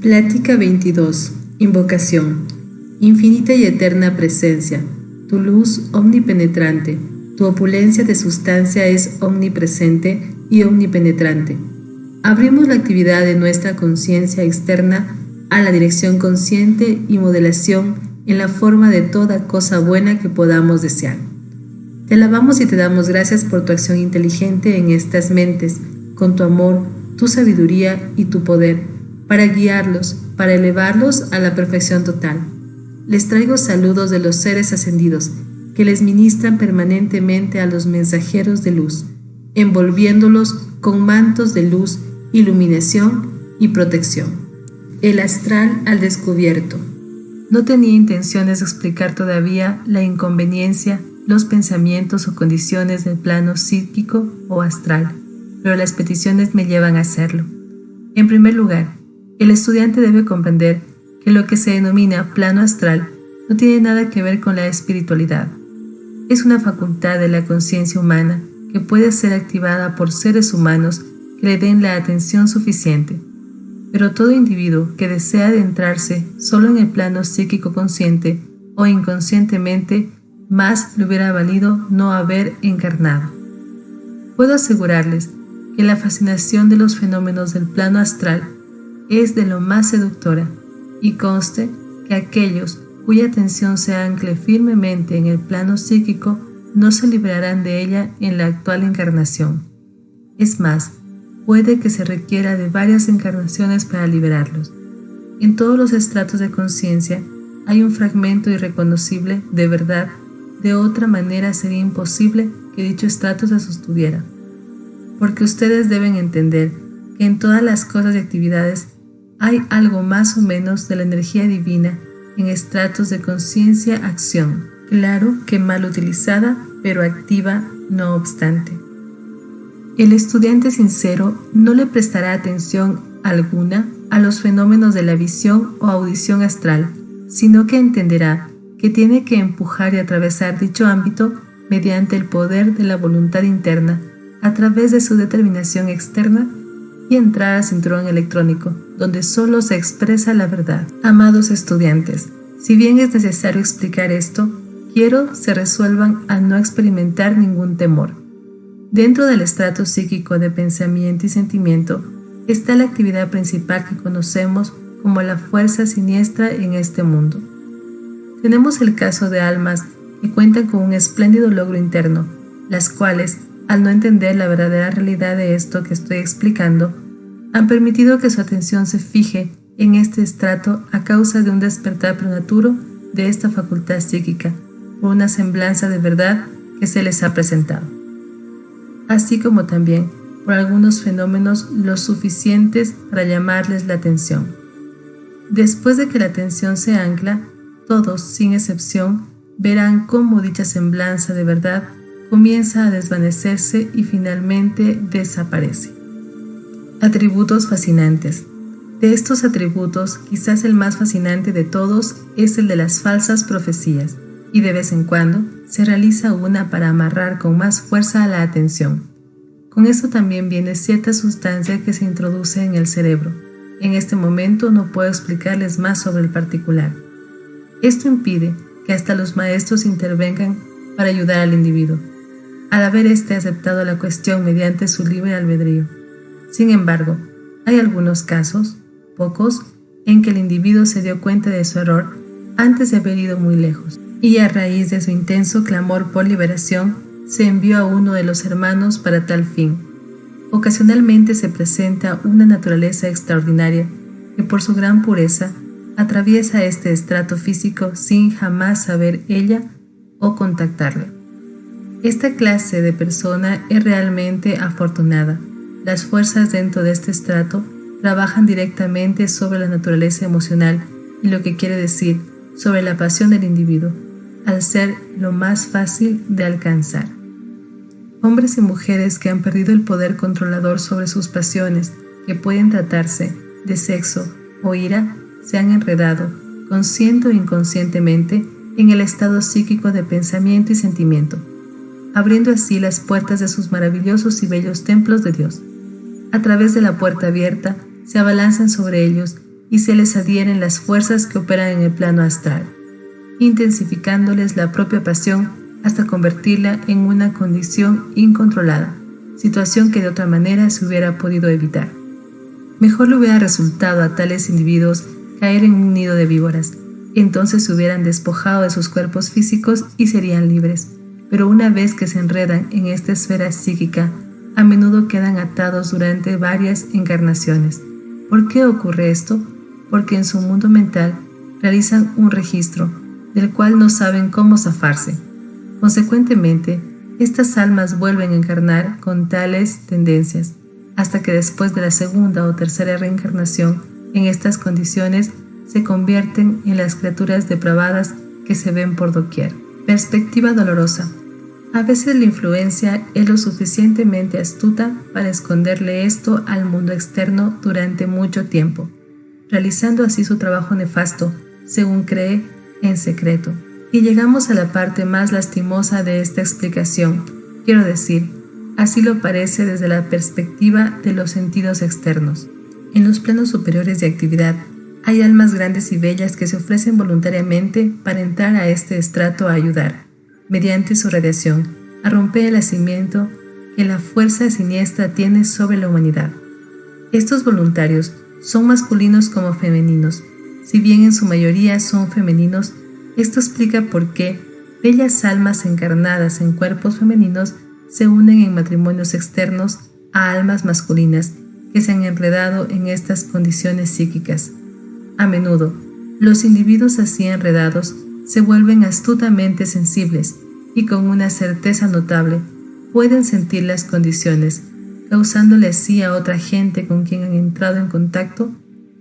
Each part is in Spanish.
Plática 22. Invocación. Infinita y eterna presencia, tu luz omnipenetrante, tu opulencia de sustancia es omnipresente y omnipenetrante. Abrimos la actividad de nuestra conciencia externa a la dirección consciente y modelación en la forma de toda cosa buena que podamos desear. Te alabamos y te damos gracias por tu acción inteligente en estas mentes, con tu amor, tu sabiduría y tu poder, para guiarlos, para elevarlos a la perfección total. Les traigo saludos de los seres ascendidos, que les ministran permanentemente a los mensajeros de luz, envolviéndolos con mantos de luz, iluminación y protección. El astral al descubierto. No tenía intenciones de explicar todavía la inconveniencia, los pensamientos o condiciones del plano psíquico o astral, pero las peticiones me llevan a hacerlo. En primer lugar, el estudiante debe comprender que lo que se denomina plano astral no tiene nada que ver con la espiritualidad. Es una facultad de la conciencia humana que puede ser activada por seres humanos que le den la atención suficiente. Pero todo individuo que desea adentrarse solo en el plano psíquico consciente o inconscientemente, más le hubiera valido no haber encarnado. Puedo asegurarles que la fascinación de los fenómenos del plano astral es de lo más seductora, y conste que aquellos cuya atención se ancle firmemente en el plano psíquico no se librarán de ella en la actual encarnación. Es más, puede que se requiera de varias encarnaciones para liberarlos. En todos los estratos de conciencia hay un fragmento irreconocible de verdad, de otra manera sería imposible que dicho estrato se sostuviera. Porque ustedes deben entender que en todas las cosas y actividades hay algo más o menos de la energía divina en estratos de conciencia-acción, claro que mal utilizada, pero activa no obstante. El estudiante sincero no le prestará atención alguna a los fenómenos de la visión o audición astral, sino que entenderá que tiene que empujar y atravesar dicho ámbito mediante el poder de la voluntad interna, a través de su determinación externa y entrar al cinturón electrónico, donde solo se expresa la verdad. Amados estudiantes, si bien es necesario explicar esto, quiero se resuelvan a no experimentar ningún temor. Dentro del estrato psíquico de pensamiento y sentimiento está la actividad principal que conocemos como la fuerza siniestra en este mundo. Tenemos el caso de almas que cuentan con un espléndido logro interno, las cuales, al no entender la verdadera realidad de esto que estoy explicando, han permitido que su atención se fije en este estrato a causa de un despertar prematuro de esta facultad psíquica, por una semblanza de verdad que se les ha presentado, así como también por algunos fenómenos lo suficientes para llamarles la atención. Después de que la atención se ancla, todos, sin excepción, verán cómo dicha semblanza de verdad comienza a desvanecerse y finalmente desaparece. Atributos fascinantes. De estos atributos, quizás el más fascinante de todos es el de las falsas profecías, y de vez en cuando se realiza una para amarrar con más fuerza a la atención. Con esto también viene cierta sustancia que se introduce en el cerebro. En este momento no puedo explicarles más sobre el particular. Esto impide que hasta los maestros intervengan para ayudar al individuo, al haber éste aceptado la cuestión mediante su libre albedrío. Sin embargo, hay algunos casos, pocos, en que el individuo se dio cuenta de su error antes de haber ido muy lejos, y a raíz de su intenso clamor por liberación, se envió a uno de los hermanos para tal fin. Ocasionalmente se presenta una naturaleza extraordinaria que por su gran pureza atraviesa este estrato físico sin jamás saber ella o contactarla. Esta clase de persona es realmente afortunada. Las fuerzas dentro de este estrato trabajan directamente sobre la naturaleza emocional y lo que quiere decir sobre la pasión del individuo, al ser lo más fácil de alcanzar. Hombres y mujeres que han perdido el poder controlador sobre sus pasiones, que pueden tratarse de sexo o ira, se han enredado, consciente o inconscientemente, en el estado psíquico de pensamiento y sentimiento, abriendo así las puertas de sus maravillosos y bellos templos de Dios. A través de la puerta abierta se abalanzan sobre ellos y se les adhieren las fuerzas que operan en el plano astral, intensificándoles la propia pasión hasta convertirla en una condición incontrolada, situación que de otra manera se hubiera podido evitar. Mejor le hubiera resultado a tales individuos caer en un nido de víboras. Entonces se hubieran despojado de sus cuerpos físicos y serían libres. Pero una vez que se enredan en esta esfera psíquica, a menudo quedan atados durante varias encarnaciones. ¿Por qué ocurre esto? Porque en su mundo mental realizan un registro, del cual no saben cómo zafarse. Consecuentemente, estas almas vuelven a encarnar con tales tendencias, hasta que después de la segunda o tercera reencarnación, en estas condiciones, se convierten en las criaturas depravadas que se ven por doquier. Perspectiva dolorosa. A veces la influencia es lo suficientemente astuta para esconderle esto al mundo externo durante mucho tiempo, realizando así su trabajo nefasto, según cree, en secreto. Y llegamos a la parte más lastimosa de esta explicación, quiero decir, así lo parece desde la perspectiva de los sentidos externos. En los planos superiores de actividad, hay almas grandes y bellas que se ofrecen voluntariamente para entrar a este estrato a ayudar, mediante su radiación, a romper el nacimiento que la fuerza siniestra tiene sobre la humanidad. Estos voluntarios son masculinos como femeninos. Si bien en su mayoría son femeninos, esto explica por qué bellas almas encarnadas en cuerpos femeninos se unen en matrimonios externos a almas masculinas que se han enredado en estas condiciones psíquicas. A menudo, los individuos así enredados se vuelven astutamente sensibles y con una certeza notable pueden sentir las condiciones, causándole así a otra gente con quien han entrado en contacto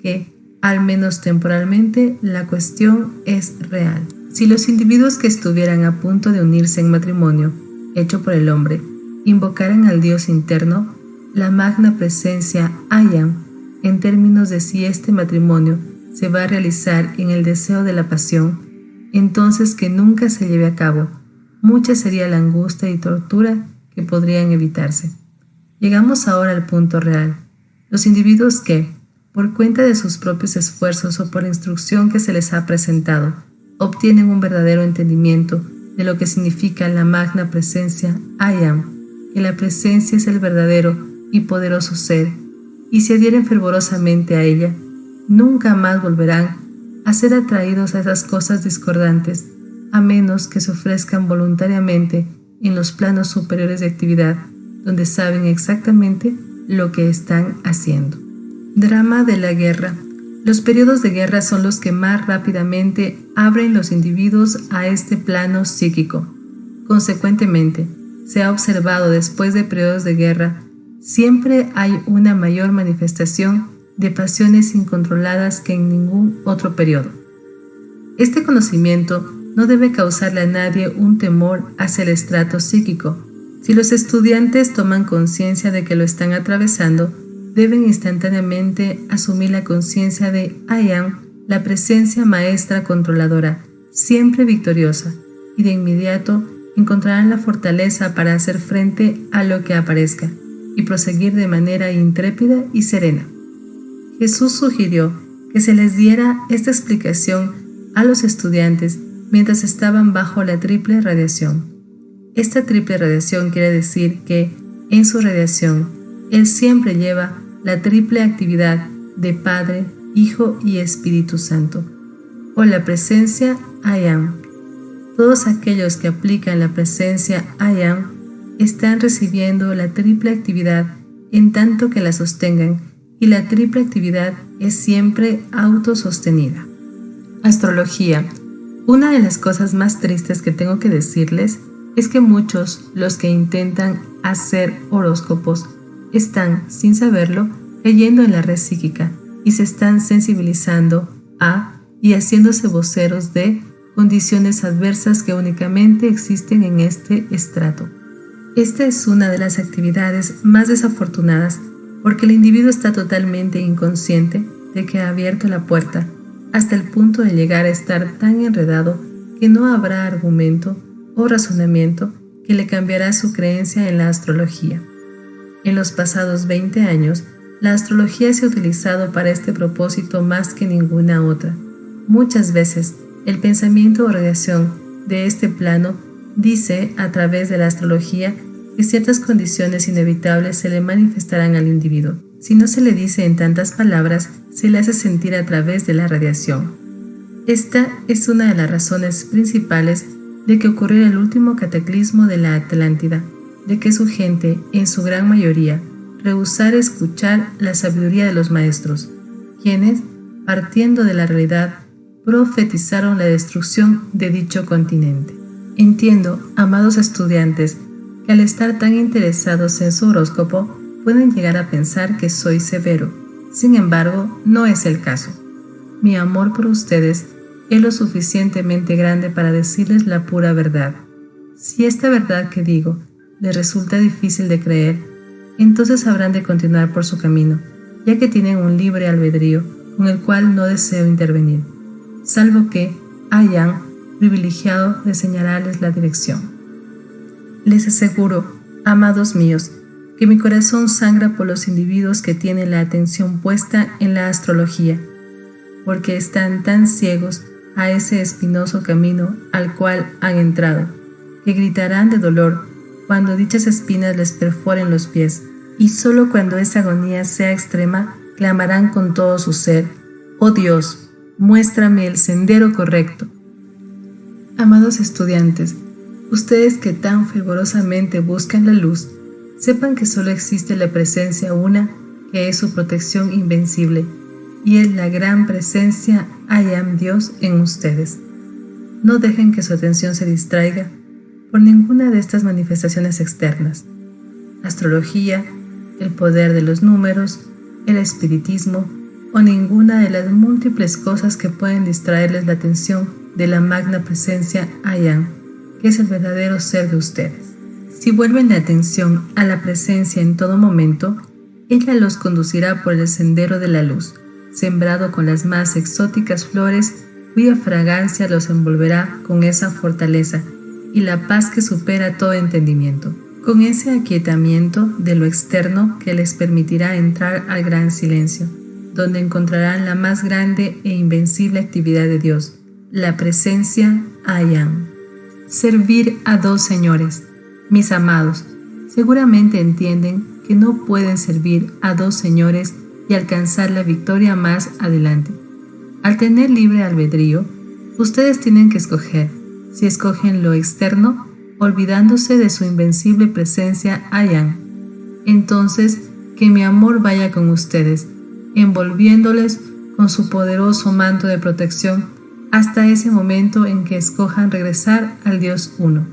que, al menos temporalmente, la cuestión es real. Si los individuos que estuvieran a punto de unirse en matrimonio, hecho por el hombre, invocaran al Dios interno, la magna presencia Ayam, en términos de si este matrimonio se va a realizar en el deseo de la pasión, entonces que nunca se lleve a cabo, mucha sería la angustia y tortura que podrían evitarse. Llegamos ahora al punto real. Los individuos que, por cuenta de sus propios esfuerzos o por la instrucción que se les ha presentado, obtienen un verdadero entendimiento de lo que significa la magna presencia Ayam, que la presencia es el verdadero y poderoso ser, y se adhieren fervorosamente a ella, nunca más volverán a ser atraídos a esas cosas discordantes, a menos que se ofrezcan voluntariamente en los planos superiores de actividad, donde saben exactamente lo que están haciendo. Drama de la guerra. Los periodos de guerra son los que más rápidamente abren los individuos a este plano psíquico. Consecuentemente, se ha observado después de periodos de guerra, siempre hay una mayor manifestación de pasiones incontroladas que en ningún otro periodo. Este conocimiento no debe causarle a nadie un temor hacia el estrato psíquico. Si los estudiantes toman conciencia de que lo están atravesando, deben instantáneamente asumir la conciencia de Ayam, la presencia maestra controladora, siempre victoriosa, y de inmediato encontrarán la fortaleza para hacer frente a lo que aparezca y proseguir de manera intrépida y serena. Jesús sugirió que se les diera esta explicación a los estudiantes mientras estaban bajo la triple radiación. Esta triple radiación quiere decir que, en su radiación, Él siempre lleva la triple actividad de Padre, Hijo y Espíritu Santo, o la presencia Ayam. Todos aquellos que aplican la presencia Ayam están recibiendo la triple actividad en tanto que la sostengan, y la triple actividad es siempre autosostenida. Astrología. Una de las cosas más tristes que tengo que decirles es que muchos, los que intentan hacer horóscopos, están, sin saberlo, cayendo en la red psíquica y se están sensibilizando a y haciéndose voceros de condiciones adversas que únicamente existen en este estrato. Esta es una de las actividades más desafortunadas porque el individuo está totalmente inconsciente de que ha abierto la puerta hasta el punto de llegar a estar tan enredado que no habrá argumento o razonamiento que le cambiará su creencia en la astrología. En los pasados 20 años La astrología se ha utilizado para este propósito más que ninguna otra. Muchas veces, el pensamiento o radiación de este plano dice, a través de la astrología, que ciertas condiciones inevitables se le manifestarán al individuo. Si no se le dice en tantas palabras, se le hace sentir a través de la radiación. Esta es una de las razones principales de que ocurriera el último cataclismo de la Atlántida, de que su gente, en su gran mayoría, rehusara escuchar la sabiduría de los maestros, quienes, partiendo de la realidad, profetizaron la destrucción de dicho continente. Entiendo, amados estudiantes, que al estar tan interesados en su horóscopo, pueden llegar a pensar que soy severo. Sin embargo, no es el caso. Mi amor por ustedes es lo suficientemente grande para decirles la pura verdad. Si esta verdad que digo les resulta difícil de creer, entonces habrán de continuar por su camino, ya que tienen un libre albedrío con el cual no deseo intervenir, salvo que hayan privilegiado de señalarles la dirección. Les aseguro, amados míos, que mi corazón sangra por los individuos que tienen la atención puesta en la astrología, porque están tan ciegos a ese espinoso camino al cual han entrado, que gritarán de dolor cuando dichas espinas les perforen los pies, y solo cuando esa agonía sea extrema, clamarán con todo su ser: «Oh Dios, muéstrame el sendero correcto». Amados estudiantes, ustedes que tan fervorosamente buscan la luz, sepan que solo existe la presencia una, que es su protección invencible, y es la gran presencia I Am Dios en ustedes. No dejen que su atención se distraiga por ninguna de estas manifestaciones externas: astrología, el poder de los números, el espiritismo o ninguna de las múltiples cosas que pueden distraerles la atención de la magna presencia I Am, que es el verdadero ser de ustedes. Si vuelven la atención a la presencia en todo momento, ella los conducirá por el sendero de la luz, sembrado con las más exóticas flores, cuya fragancia los envolverá con esa fortaleza y la paz que supera todo entendimiento, con ese aquietamiento de lo externo que les permitirá entrar al gran silencio, donde encontrarán la más grande e invencible actividad de Dios, la presencia I Am. Servir a dos señores. Mis amados, seguramente entienden que no pueden servir a dos señores y alcanzar la victoria más adelante. Al tener libre albedrío, ustedes tienen que escoger si escogen lo externo, olvidándose de su invencible presencia I Am. Entonces, que mi amor vaya con ustedes, envolviéndoles con su poderoso manto de protección hasta ese momento en que escojan regresar al Dios Uno.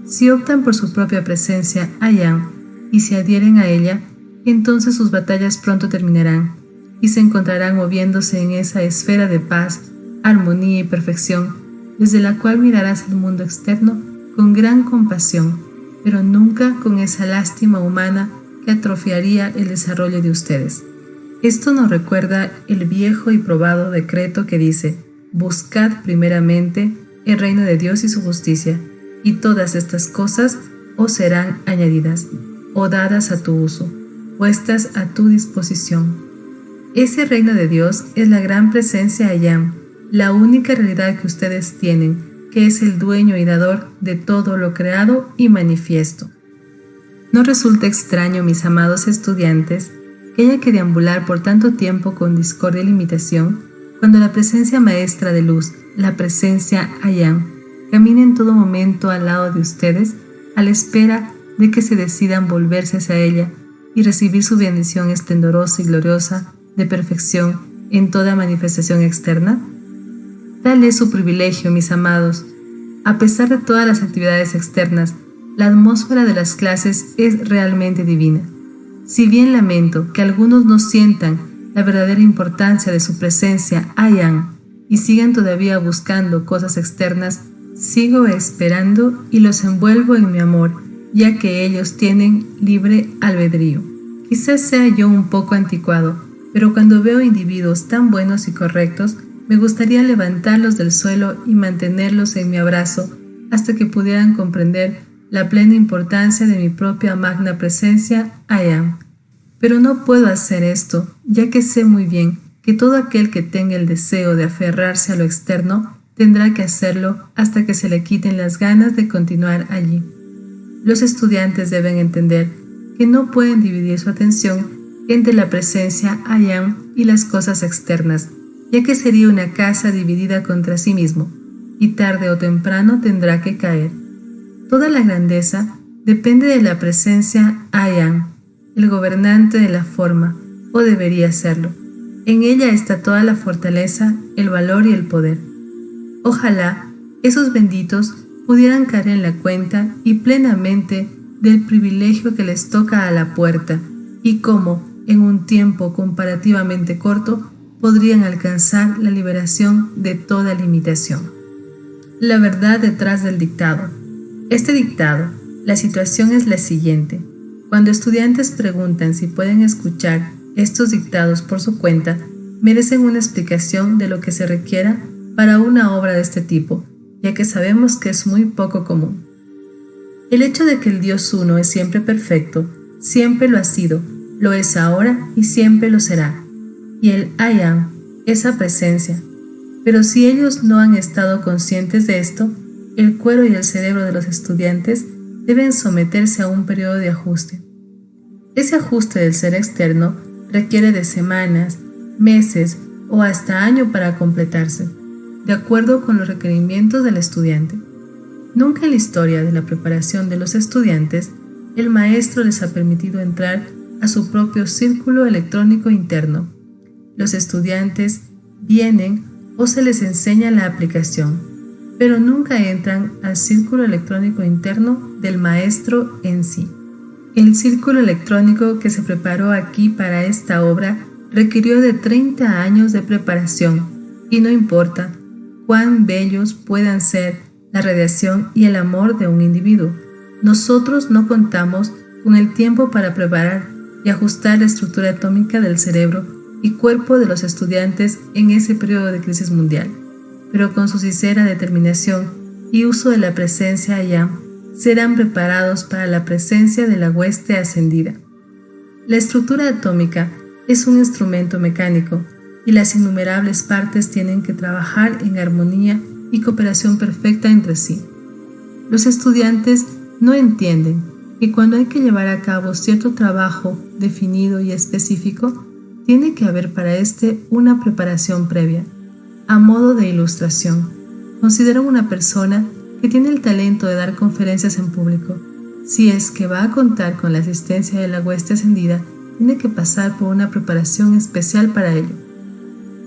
Si optan por su propia presencia I Am y se adhieren a ella, entonces sus batallas pronto terminarán y se encontrarán moviéndose en esa esfera de paz, armonía y perfección, desde la cual mirarás el mundo externo con gran compasión, pero nunca con esa lástima humana que atrofiaría el desarrollo de ustedes. Esto nos recuerda el viejo y probado decreto que dice: «Buscad primeramente el reino de Dios y su justicia, y todas estas cosas os serán añadidas o dadas a tu uso, puestas a tu disposición». Ese reino de Dios es la gran presencia I Am, la única realidad que ustedes tienen, que es el dueño y dador de todo lo creado y manifiesto. No resulta extraño, mis amados estudiantes, que haya que deambular por tanto tiempo con discordia y limitación, cuando la presencia maestra de luz, la presencia I Am, camina en todo momento al lado de ustedes, a la espera de que se decidan volverse hacia ella y recibir su bendición esplendorosa y gloriosa de perfección en toda manifestación externa. Tal es su privilegio, mis amados. A pesar de todas las actividades externas, la atmósfera de las clases es realmente divina. Si bien lamento que algunos no sientan la verdadera importancia de su presencia I Am y sigan todavía buscando cosas externas, sigo esperando y los envuelvo en mi amor, ya que ellos tienen libre albedrío. Quizás sea yo un poco anticuado, pero cuando veo individuos tan buenos y correctos, me gustaría levantarlos del suelo y mantenerlos en mi abrazo hasta que pudieran comprender la plena importancia de mi propia magna presencia I Am. Pero no puedo hacer esto, ya que sé muy bien que todo aquel que tenga el deseo de aferrarse a lo externo tendrá que hacerlo hasta que se le quiten las ganas de continuar allí. Los estudiantes deben entender que no pueden dividir su atención entre la presencia I am y las cosas externas, ya que sería una casa dividida contra sí mismo, y tarde o temprano tendrá que caer. Toda la grandeza depende de la presencia I am, el gobernante de la forma, o debería serlo. En ella está toda la fortaleza, el valor y el poder. Ojalá esos benditos pudieran caer en la cuenta y plenamente del privilegio que les toca a la puerta, y cómo, en un tiempo comparativamente corto, podrían alcanzar la liberación de toda limitación. La verdad detrás del dictado. Este dictado, la situación es la siguiente. Cuando estudiantes preguntan si pueden escuchar estos dictados por su cuenta, merecen una explicación de lo que se requiera para una obra de este tipo, ya que sabemos que es muy poco común. El hecho de que el Dios uno es siempre perfecto, siempre lo ha sido, lo es ahora y siempre lo será. Y el I am, esa presencia. Pero si ellos no han estado conscientes de esto, el cuero y el cerebro de los estudiantes deben someterse a un periodo de ajuste. Ese ajuste del ser externo requiere de semanas, meses o hasta año para completarse, de acuerdo con los requerimientos del estudiante. Nunca en la historia de la preparación de los estudiantes, el maestro les ha permitido entrar a su propio círculo electrónico interno. Los estudiantes vienen o se les enseña la aplicación, pero nunca entran al círculo electrónico interno del maestro en sí. El círculo electrónico que se preparó aquí para esta obra requirió de 30 años de preparación, y no importa cuán bellos puedan ser la radiación y el amor de un individuo, nosotros no contamos con el tiempo para preparar y ajustar la estructura atómica del cerebro y cuerpo de los estudiantes en ese periodo de crisis mundial, pero con su sincera determinación y uso de la presencia I am, serán preparados para la presencia de la hueste ascendida. La estructura atómica es un instrumento mecánico y las innumerables partes tienen que trabajar en armonía y cooperación perfecta entre sí. Los estudiantes no entienden que cuando hay que llevar a cabo cierto trabajo definido y específico, tiene que haber para este una preparación previa. A modo de ilustración, consideran una persona que tiene el talento de dar conferencias en público. Si es que va a contar con la asistencia de la hueste ascendida, tiene que pasar por una preparación especial para ello.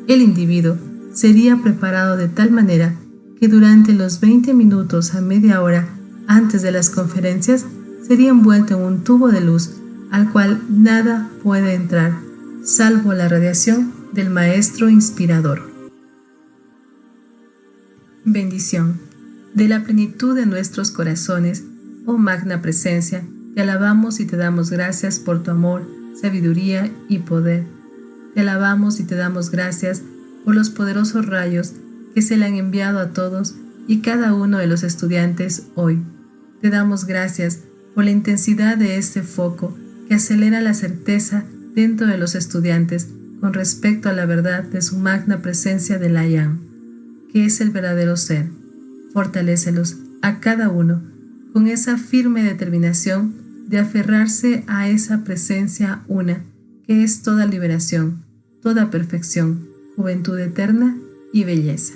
El individuo sería preparado de tal manera que durante los 20 minutos a media hora antes de las conferencias sería envuelto en un tubo de luz al cual nada puede entrar, salvo la radiación del maestro inspirador. Bendición. De la plenitud de nuestros corazones, oh magna presencia, te alabamos y te damos gracias por tu amor, sabiduría y poder. Te alabamos y te damos gracias por los poderosos rayos que se le han enviado a todos y cada uno de los estudiantes hoy. Te damos gracias por la intensidad de este foco que acelera la certeza dentro de los estudiantes con respecto a la verdad de su magna presencia del I am, que es el verdadero ser. Fortalécelos a cada uno con esa firme determinación de aferrarse a esa presencia una, que es toda liberación, toda perfección, juventud eterna y belleza.